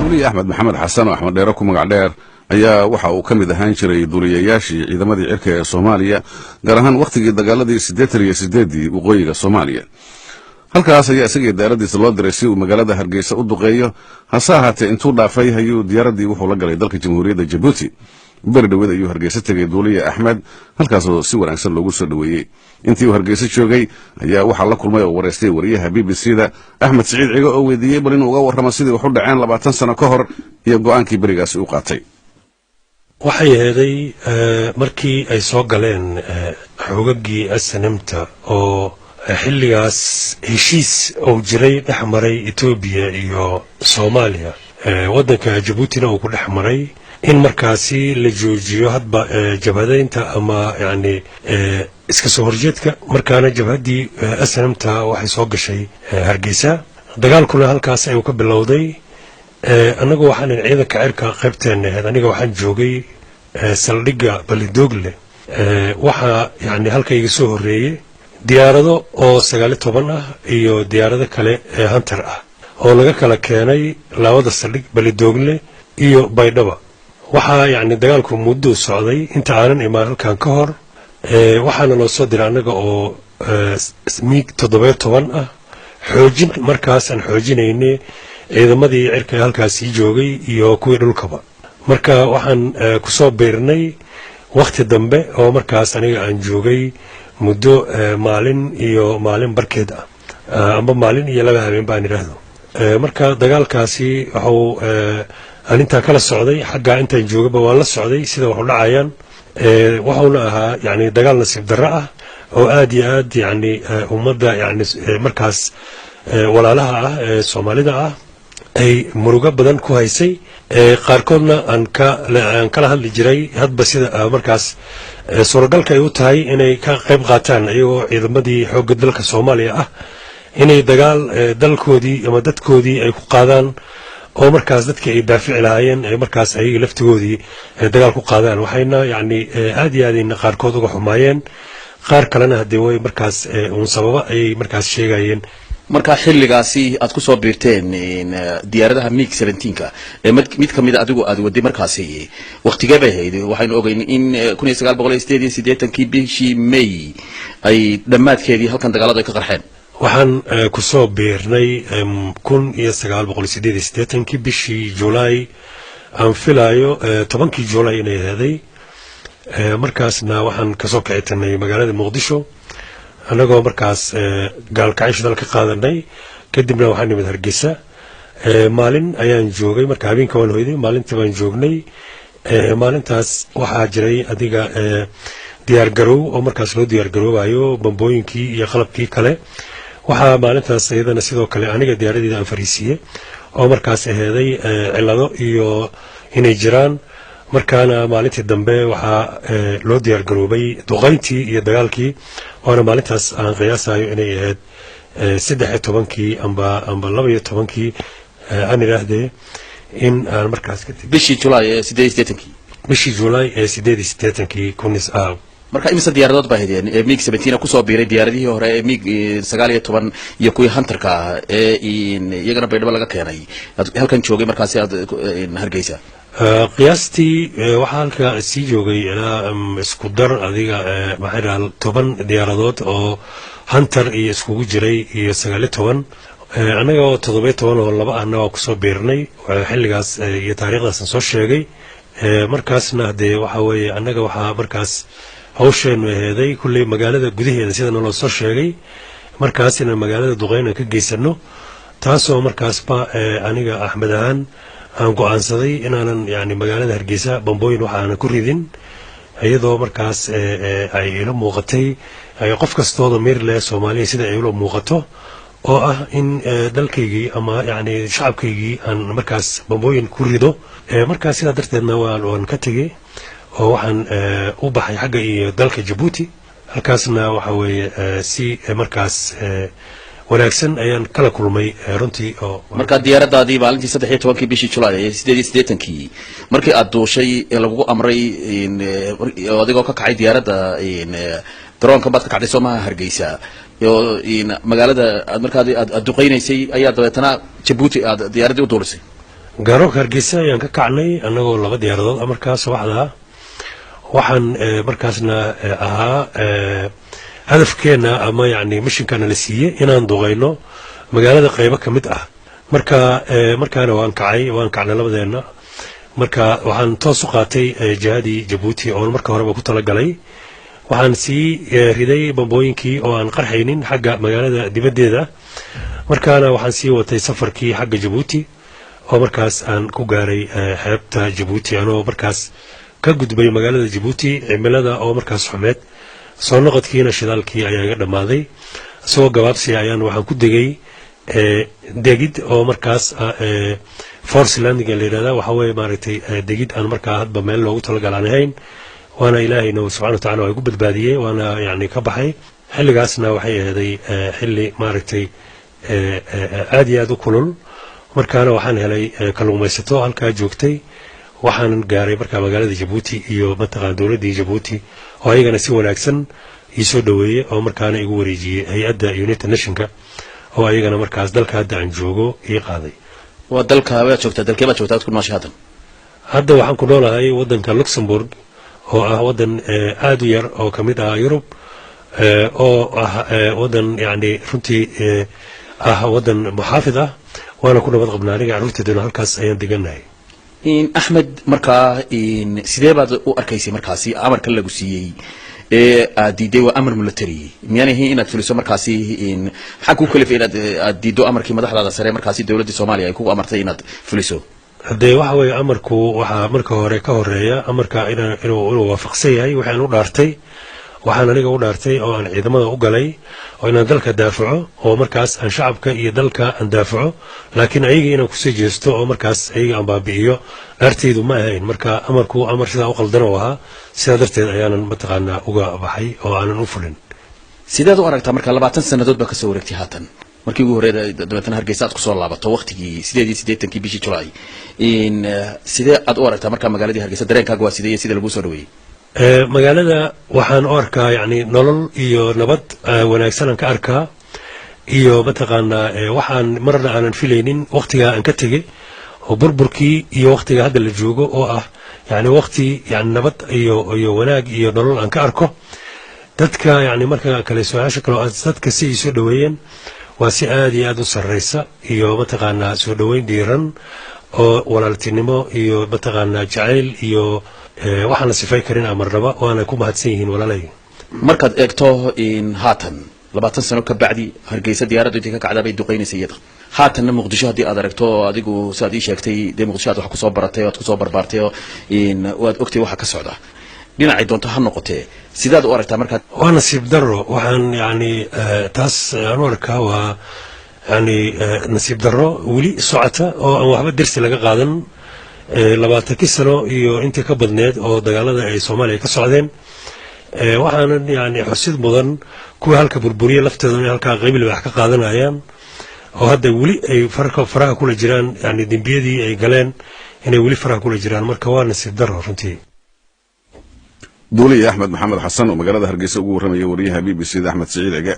duuliye Axmed Maxamed Xasan oo Axmed Dheere ku magac dheer ayaa waxa uu kamid ahaan jiray duuliyayaashii ciidamadii cirka ee Soomaaliya gaar ahaan waqtigii dagaaladii 88 waqooyiga Soomaaliya. halkaas ayaa isaga diyaaradiisa loo diray si uu magaalada Hargeysa u duqeeyo hase ahaatee intuu dhaafay ayuu diyaaradii wuxuu la galay dalka Jamhuuriyadda Djibouti. bari dhaweed ayuu Hargeysa tagay duuliye Axmed halkaasoo si wanaagsan loogu soo dhaweeyay. intii uu Hargeysa joogay ayaa waxa la kulmay oo wareystay wariyaha BBC-da Axmed Saciid Cigo oo weydiiyay bal inuu uga warramo sidii wax u dhaceen 20 sano ka hor iyo go'aankii barigaasi u qaatay. waxay heeday markii ay soo galeen xoogagii SNM-ta oo xilligaas heshiis oo jiray dhexmaray Ethiopia iyo Soomaaliya wadanka Djibouti uu ku dhexmaray in markaasi la joojiyo hadba jabhadaynta ama yani iska soo horjeedka markaana jabhadii SNM-ta waxay soo gashay Hargeysa dagaalkuna halkaas ay ka bilowday. anagu waxaan ciidanka cirka qaybteena aniga waxaan joogay saldhigga Balidoogle waxa yani halkayga soo horeeyay diyaarado oo 19 ah iyo diyaarado kale Hunter ah oo laga kala keenay labada saldhig Balidoogle iyo Baydhabo. waxa yani dagaalku muddo socday inta aanan imaan halkan ka hor waxaana loo soo diray anaga oo MiG 17 ah xoojin markaas aan xoojinaynay ciidamadii cirka halkaas joogay iyo kuwii dhulkaba. marka waxaan ku soo beernay waqti dambe oo markaas aniga aan joogay muddo maalin barkeed ah ama maalin iyo laba habeen baan iraahdo. marka dagaalkaasi wuxuu arinta kala socday xagga intaan joogaba waan la socday sida wax u dhacayaan. wuxuuna ahaa yani dagaal nasiib darro ah oo aad iyo aad yani ummadda yani markaas walaalaha ah ee Soomaalida ah ay murugo badan ku haysay qaarkoodna aan kala hadli jiray hadba sida markaas suuragalka ay u tahay inay ka qayb qaataan iyagoo ciidamadii xoogga dalka Soomaaliya ah inay dagaal dalkoodii ama dadkoodii ay ku qaadaan oo markaas dadkii ay daafici lahaayeen ay markaas ay laftigoodii dagaal ku qaadaan. waxayna yani aad iyo aad qaarkood uga xumaayeen qaar kalena hadii way markaas sababa ay markaas sheegayeen. marka xilligaasi aad ku soo biirteen diyaaradaha MiG 17ka mid kamid adigu aad waday markaasi waqtigee bay ahayd? waxaynu ogeyn in 1988 bishii May ay dhamaadkeedii halkan dagaalada ay ka qarxeen. waxaan ku soo biirnay 1988 bishii July aan filayo 10kii July inay ahayd. markaasna waxaan ka soo kicitanay magaalada Muqdisho anagoo markaas gaalkacyo dalka qaadanay kadibna waxaan nimid Hargeysa. maalin ayaan joogay marka habeenka waan hoyday maalintii baan joognay. maalintaas waxaa jiray adiga diyaar garow oo markaas loo diyaar garoobayo bambooyinkii iyo qalabkii kale. waxaa maalintaas iyadana sidoo kale aniga diyaaradeeda aan fariisiyay oo markaas aheeday cilado iyo inay jiraan. markaana maalintii dambe waxaa loo diyaar garoobay duqeyntii iyo dagaalkii waana maalintaas aan qiyaasayo inay ahayd 13kii amba 12kii aan iraahdee in aan markaas ka tagay bishii July 88kii bishii July 88kii marka imisa diyaaradood baa heedeen MiG 17 ku soo biiray diyaaradihii hore ee MiG 19 iyo kuwii Hunterka ee iyagana Baydhabo laga keenay halkan joogay markaas aad Hargeysa. qiyaastii waxaa halka sii joogay ilaa isku dar adiga maxay 10 diyaaradood oo Hunter iyo iskugu jiray iyo 19 anaga oo 17 oo laba ahna waa ku soo biirnay xilligaas iyo taariikhdaas soo sheegay. markaasna hadee waxa weeye anaga waxaa markaas hawsheenu aheeday kulli magaalada gudaheeda sida loo soo sheegay markaasina magaalada duqeyna ka geysano taasoo markaasba aniga Axmed ahaan aan go'aansaday inaanan yani magaalada Hargeysa bambooyin waxaan ku ridin iyadoo markaas ay ila muuqatay qof kastoo meer leh Soomaaliya sida ay ula muuqato oo ah in dalkaygii ama yani shacabkaygii aan markaas bambooyin ku rido. markaas sida darteedna waan ka tagay oo waxaan u baxay xagga iyo dalka Djibouti. halkaasna waxa weeye si markaas wanaagsan ayaan kala kulmay runtii oo marka diyaaradaadii maalintii 13kii bishii July 88kii markii aad duushay lagu amray adigoo ka kacay diyaaradda garoonka baad ka kacday Soomaaliya Hargeysa iyo magaalada aad markaa aad duqeynaysay ayaa dabeetana Djibouti aad diyaaradii u duulisay. garoonka Hargeysa ayaan ka kacnay annagoo laba diyaaradood markaas waxda waxaan markaasna ahaa hadafkeena ama yani mishinkana la siiyay inaan duqeyno magaalada qaybo kamid ah markaana waan kacnay labadeena marka waxaan toos u qaatay jihadii Djibouti oo marka horeba ku tala galay waxaan sii riday bambooyinkii oo aan qarxaynin xagga magaalada dibadeeda markaana waxaan sii watay safarkii xagga Djibouti oo markaas aan ku gaaray xeebta Djibouti anoo markaas ka gudbay magaalada Djibouti cimilada oo markaas xumeed soo noqodkiina shidaalkii ayaa iga dhamaaday soo gabaabsi ayaan waxaan ku degay degid oo markaas force landing la yiraahdo waxa way maaragtay degid aan markaa hadba meel loogu tala galanayn waana ilaahayna subhanahu wa ta'ala ay ku badbaadiyay waana yani ka baxay xilligaasna waxay ahaday xilli maaragtay aad iyo aad u kulul markaana waxaan helay kalluumaysato halka joogtay waxaan gaaray markaa magaalada Djibouti iyo mataqaan dawladda Djibouti oo ayagana si wanaagsan ii soo dhaweeyay oo markaana igu wareejiyay hay'adda United Nations oo ayagana markaas dalka hadda aan joogo ii qaaday waa dalka aad joogtaa dalkeeba joogtaa ku nooshahay hadda waxaan ku noolahay wadanka Luxembourg oo ah wadan aad u yar oo kamid ah Yurub oo ah wadan yani runtii ah wadan muxaafid ah waana ku nabad qabnaa aniga carruurteedana halkaas ayaan deganahay Ahmed markaa sidee baad u arkaysay markaasi amarka lagu siiyay diiday waa amar military miyanahay inaad fuliso markaasi maxaa ku kalifay inaad diido amarkii madaxda sare markaasi dawladda Soomaaliya ay ku amartay inaad fuliso hadee waxa way amarku waxa marka hore ka horeeya amarka inuu waafaqsan yahay waxaan u dhaartay waxaan aniga u dhaartay oo aan ciidamada u galay oo inaan dalka daafaco oo markaas aan shacabka iyo dalka aan daafaco laakiin ayaga inaan ku soo jeesto oo markaas ayaga aan baabi'iyo dhaartaydu ma ahayn marka amarku amar sida u qaldan oo ahaa sida darteed ayaanan mataqaana uga baxay oo aanan u fulin sidaad u aragtaa marka 20 sanadood ba ka soo wareegtay haatan markii ugu horeeyay dadweynaha Hargeysa aad ku soo laabato waqtigii 8 bishii July sidee aad u aragtaa marka magaalada Hargeysa dareenkaaga waa sidee sida lagu soo dhaweeyay magaalada waxaan u arkaa yani nolol iyo nabad wanaagsan ka arkaa iyo mataqaana waxaan marna aanan filaynin waqtiga aan ka tagay oo burburkii iyo waqtiga hadda la joogo oo ah yani waqti yani nabad iyo wanaag iyo nolol aan ka arko dadka yani marka kale su'aasha kale dadka si soo dhaweeyeen waa si aad iyo aad u sareysa iyo mataqaana soo dhaweyn diiran oo walaaltinimo iyo mataqaana jacayl iyo waxaan sifay karin amarnaba waana ku mahadsan yihiin walaalay markaad eegto haatan 20 sano ka bacdi Hargeysa diyaaraddu intii ka kacday bay duqeynaysaa iyada haatan Muqdisho hadii aad aragto adigu saadii sheegtay Muqdisho aad wax ku soo baratay oo aad ku soo barbaartay oo waad ogtay waxa ka socda dhinacay doonto ha noqotee sidaad u aragtaa marka waa nasiib darro waxaan yani taas aan arkaa waa yani nasiib darro wali socota oo aan waxba dirsi laga qaadan 20 sano iyo intii ka badneed oo dagaalada ay Soomaaliya ka socdeen waxaan yani xusid mudan kuwa halka burburiye lafteedana halka qayb wax ka qaadanayaan oo hadda wali ay faraha kula jiraan yani dambiyadii ay galeen inay wali faraha kula jiraan marka waa nasiib darro runtii duuliye Axmed Maxamed Xasan oo magaalada Hargeysa ugu waramaya wariyaha BBC Axmed Saciid Ege